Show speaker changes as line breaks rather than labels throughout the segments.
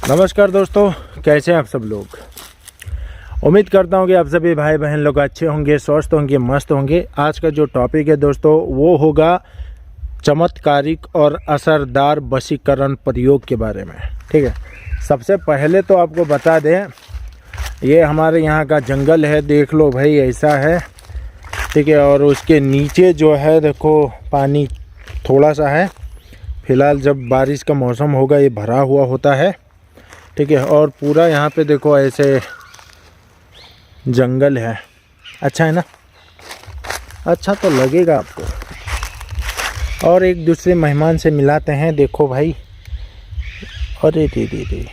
नमस्कार दोस्तों, कैसे हैं आप सब लोग। उम्मीद करता हूं कि आप सभी भाई बहन लोग अच्छे होंगे, स्वस्थ होंगे, मस्त होंगे। आज का जो टॉपिक है दोस्तों वो होगा चमत्कारिक और असरदार वशीकरण प्रयोग के बारे में। ठीक है, सबसे पहले तो आपको बता दें, ये हमारे यहाँ का जंगल है, देख लो भाई ऐसा है। ठीक है, और उसके नीचे जो है देखो पानी थोड़ा सा है। फ़िलहाल जब बारिश का मौसम होगा ये भरा हुआ होता है। ठीक है, और पूरा यहाँ पे देखो ऐसे जंगल है। अच्छा है ना, अच्छा तो लगेगा आपको। और एक दूसरे मेहमान से मिलाते हैं। देखो भाई, अरे दीदी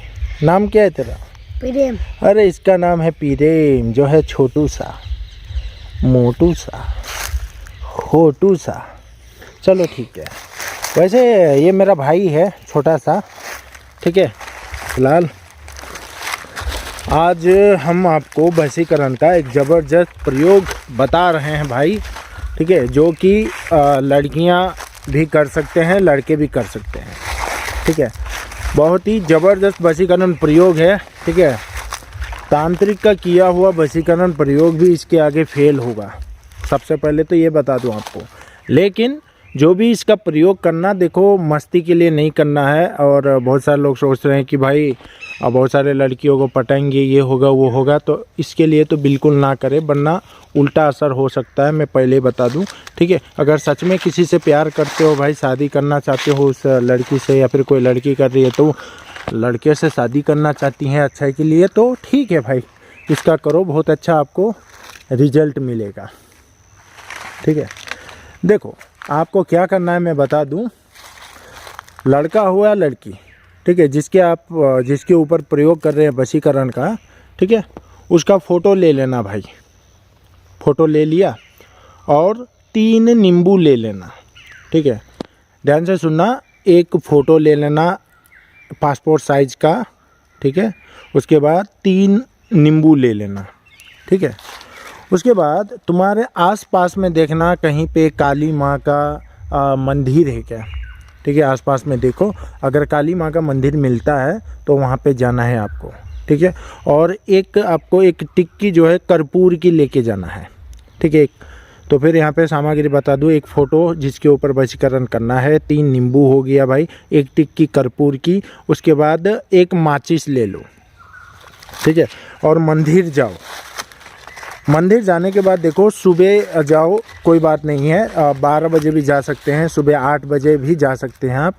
नाम क्या है तेरा?
प्रेम।
अरे इसका नाम है प्रेम, जो है छोटू सा, मोटू सा, होटू सा। चलो ठीक है, वैसे ये मेरा भाई है छोटा सा। ठीक है, फिलहाल आज हम आपको वशीकरण का एक ज़बरदस्त प्रयोग बता रहे हैं भाई। ठीक है, जो कि लड़कियां भी कर सकते हैं, लड़के भी कर सकते हैं। ठीक है, बहुत ही ज़बरदस्त वशीकरण प्रयोग है। ठीक है, तांत्रिक का किया हुआ वशीकरण प्रयोग भी इसके आगे फेल होगा। सबसे पहले तो ये बता दूं आपको। लेकिन जो भी इसका प्रयोग करना, देखो मस्ती के लिए नहीं करना है। और बहुत सारे लोग सोच रहे हैं कि भाई अब बहुत सारे लड़कियों को पटाएंगे, ये होगा वो होगा, तो इसके लिए तो बिल्कुल ना करें, वरना उल्टा असर हो सकता है। मैं पहले ही बता दूं। ठीक है, अगर सच में किसी से प्यार करते हो भाई, शादी करना चाहते हो उस लड़की से, या फिर कोई लड़की कर रही है तो लड़के से शादी करना चाहती हैं अच्छाई के लिए, तो ठीक है भाई, इसका करो, बहुत अच्छा आपको रिजल्ट मिलेगा। ठीक है, देखो आपको क्या करना है मैं बता दूं। लड़का हो या लड़की, ठीक है, जिसके ऊपर प्रयोग कर रहे हैं वशीकरण का, ठीक है, उसका फ़ोटो ले लेना भाई। फ़ोटो ले लिया और 3 नींबू ले लेना। ठीक है, ध्यान से सुनना, एक फ़ोटो ले लेना पासपोर्ट साइज का। ठीक है, उसके बाद 3 नींबू ले लेना। ठीक है, उसके बाद तुम्हारे आसपास में देखना कहीं पे काली माँ का मंदिर है क्या। ठीक है, आसपास में देखो, अगर काली माँ का मंदिर मिलता है तो वहाँ पे जाना है आपको। ठीक है, और आपको एक टिक्की जो है कर्पूर की लेके जाना है। ठीक है, तो फिर यहाँ पे सामग्री बता दूँ। एक फ़ोटो जिसके ऊपर वशीकरण करना है, 3 नींबू हो गया भाई, एक टिक्की कर्पूर की, उसके बाद एक माचिस ले लो। ठीक है, और मंदिर जाओ। मंदिर जाने के बाद देखो, सुबह जाओ कोई बात नहीं है, 12 बजे भी जा सकते हैं, सुबह 8 बजे भी जा सकते हैं आप।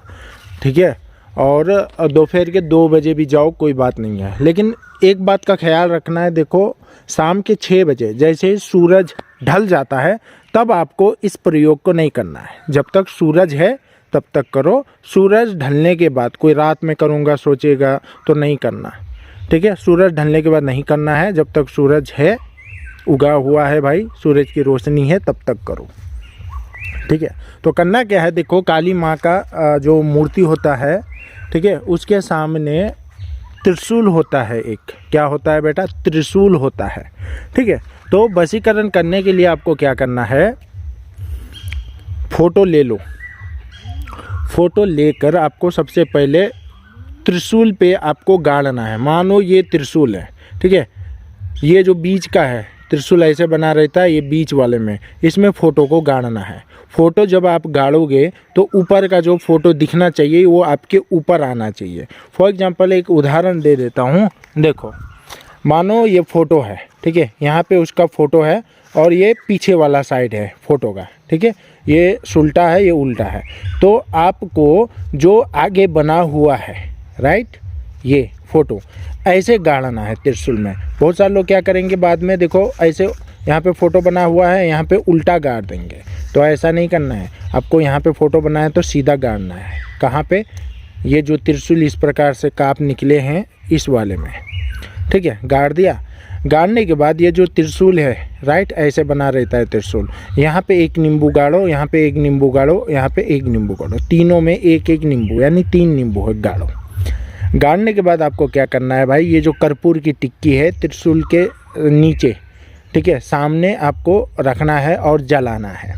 ठीक है, और दोपहर के 2 बजे भी जाओ, कोई बात नहीं है। लेकिन एक बात का ख्याल रखना है, देखो शाम के 6 बजे जैसे सूरज ढल जाता है तब आपको इस प्रयोग को नहीं करना है। जब तक सूरज है तब तक करो। सूरज ढलने के बाद, कोई रात में करूँगा सोचेगा तो नहीं करना। ठीक है, सूरज ढलने के बाद नहीं करना है। जब तक सूरज है, उगा हुआ है भाई, सूरज की रोशनी है, तब तक करो। ठीक है, तो करना क्या है, देखो काली माँ का जो मूर्ति होता है, ठीक है, उसके सामने त्रिशूल होता है। एक क्या होता है बेटा? त्रिशूल होता है। ठीक है, तो वशीकरण करने के लिए आपको क्या करना है, फ़ोटो ले लो। फ़ोटो लेकर आपको सबसे पहले त्रिशूल पे आपको गाड़ना है। मानो ये त्रिशूल है, ठीक है, ये जो बीच का है त्रिशूल ऐसे बना रहता है, ये बीच वाले में, इसमें फ़ोटो को गाड़ना है। फ़ोटो जब आप गाड़ोगे तो ऊपर का जो फ़ोटो दिखना चाहिए वो आपके ऊपर आना चाहिए। फॉर एग्जांपल एक उदाहरण दे देता हूँ। देखो, मानो ये फ़ोटो है, ठीक है, यहाँ पे उसका फ़ोटो है और ये पीछे वाला साइड है फ़ोटो का। ठीक है, ये उल्टा है, ये उल्टा है, तो आपको जो आगे बना हुआ है, राइट, ये फ़ोटो ऐसे गाड़ना है त्रिशूल में। बहुत सारे लोग क्या करेंगे बाद में, देखो ऐसे यहाँ पे फ़ोटो बना हुआ है, यहाँ पे उल्टा गाड़ देंगे, तो ऐसा नहीं करना है आपको। यहाँ पे फ़ोटो बना है तो सीधा गाड़ना है। कहाँ पे? ये जो त्रिशूल इस प्रकार से काप निकले हैं, इस वाले में। ठीक है, गाड़ दिया। गाड़ने के बाद ये जो त्रिशूल है, राइट, ऐसे बना रहता है त्रिशूल, यहाँ पे एक नींबू गाड़ो, यहाँ पे एक नींबू गाड़ो, यहाँ पे एक नींबू गाड़ो, तीनों में एक एक नींबू, यानी 3 नींबू है, गाड़ो। गाड़ने के बाद आपको क्या करना है भाई, ये जो कर्पूर की टिक्की है त्रिशूल के नीचे, ठीक है, सामने आपको रखना है और जलाना है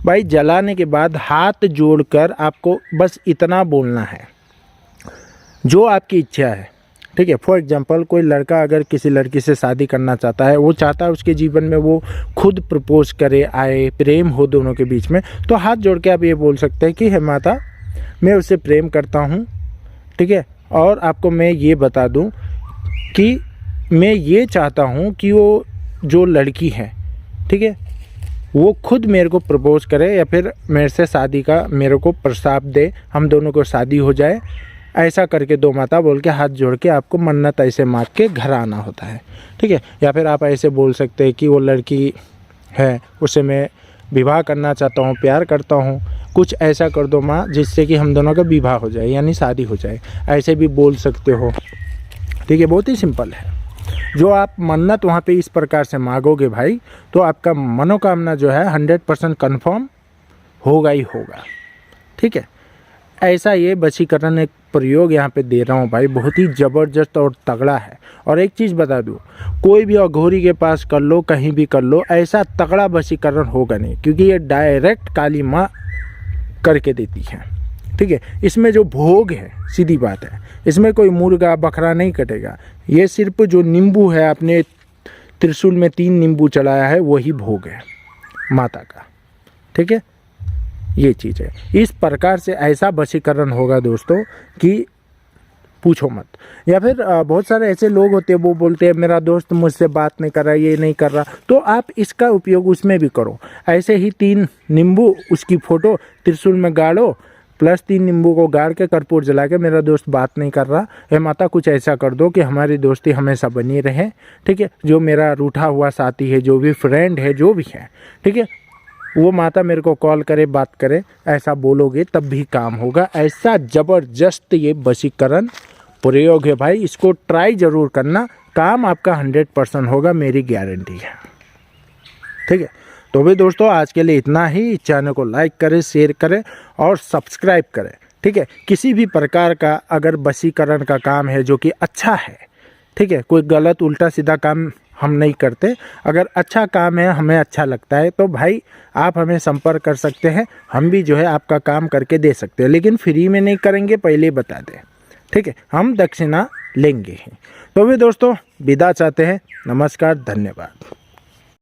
भाई। जलाने के बाद हाथ जोड़कर आपको बस इतना बोलना है, जो आपकी इच्छा है, ठीक है। फॉर एग्जांपल कोई लड़का अगर किसी लड़की से शादी करना चाहता है, वो चाहता है उसके जीवन में वो खुद प्रपोज करे, आए, प्रेम हो दोनों के बीच में, तो हाथ जोड़ के आप ये बोल सकते हैं कि हे माता, मैं उससे प्रेम करता हूँ, ठीक है, और आपको मैं ये बता दूँ कि मैं ये चाहता हूँ कि वो जो लड़की है, ठीक है, वो खुद मेरे को प्रपोज करे या फिर मेरे से शादी का मेरे को प्रस्ताव दे, हम दोनों को शादी हो जाए। ऐसा करके दो माता बोल के हाथ जोड़ के आपको मन्नत ऐसे मांग के घर आना होता है, ठीक है। या फिर आप ऐसे बोल सकते हैं कि वो लड़की है, उससे मैं विवाह करना चाहता हूँ, प्यार करता हूँ, कुछ ऐसा कर दो माँ जिससे कि हम दोनों का विवाह हो जाए, यानी शादी हो जाए। ऐसे भी बोल सकते हो, ठीक है। बहुत ही सिंपल है। जो आप मन्नत वहाँ पे इस प्रकार से मांगोगे भाई, तो आपका मनोकामना जो है 100% कन्फर्म होगा ही होगा, ठीक है। ऐसा ये वशीकरण एक प्रयोग यहाँ पे दे रहा हूँ भाई, बहुत ही ज़बरदस्त और तगड़ा है। और एक चीज़ बता दूँ, कोई भी अघोरी के पास कर लो, कहीं भी कर लो, ऐसा तगड़ा वशीकरण होगा नहीं, क्योंकि ये डायरेक्ट काली माँ करके देती है, ठीक है। इसमें जो भोग है, सीधी बात है, इसमें कोई मुर्गा बकरा नहीं कटेगा। ये सिर्फ जो नींबू है, आपने त्रिशूल में 3 नींबू चढ़ाया है, वही भोग है माता का, ठीक है। ये चीज़ है। इस प्रकार से ऐसा वशीकरण होगा दोस्तों कि पूछो मत। या फिर बहुत सारे ऐसे लोग होते हैं, वो बोलते हैं मेरा दोस्त मुझसे बात नहीं कर रहा, ये नहीं कर रहा, तो आप इसका उपयोग उसमें भी करो। ऐसे ही 3 नींबू, उसकी फ़ोटो त्रिशूल में गाड़ो, प्लस 3 नींबू को गाड़ के कर्पूर जला के, मेरा दोस्त बात नहीं कर रहा, हे माता कुछ ऐसा कर दो कि हमारी दोस्ती हमेशा बनी रहे, ठीक है। जो मेरा रूठा हुआ साथी है, जो भी फ्रेंड है, जो भी है, ठीक है, वो माता मेरे को कॉल करे, बात करे, ऐसा बोलोगे तब भी काम होगा। ऐसा ज़बरदस्त ये वशीकरण प्रयोग है भाई, इसको ट्राई ज़रूर करना, काम आपका 100% होगा, मेरी गारंटी है, ठीक है। तो भी दोस्तों आज के लिए इतना ही। चैनल को लाइक करें, शेयर करें और सब्सक्राइब करें, ठीक है। किसी भी प्रकार का अगर वशीकरण का काम है जो कि अच्छा है, ठीक है, कोई गलत उल्टा सीधा काम हम नहीं करते, अगर अच्छा काम है, हमें अच्छा लगता है, तो भाई आप हमें संपर्क कर सकते हैं, हम भी जो है आपका काम करके दे सकते हैं, लेकिन फ्री में नहीं करेंगे, पहले बता दें, ठीक है। हम दक्षिणा लेंगे ही। तो भी दोस्तों विदा चाहते हैं। नमस्कार, धन्यवाद।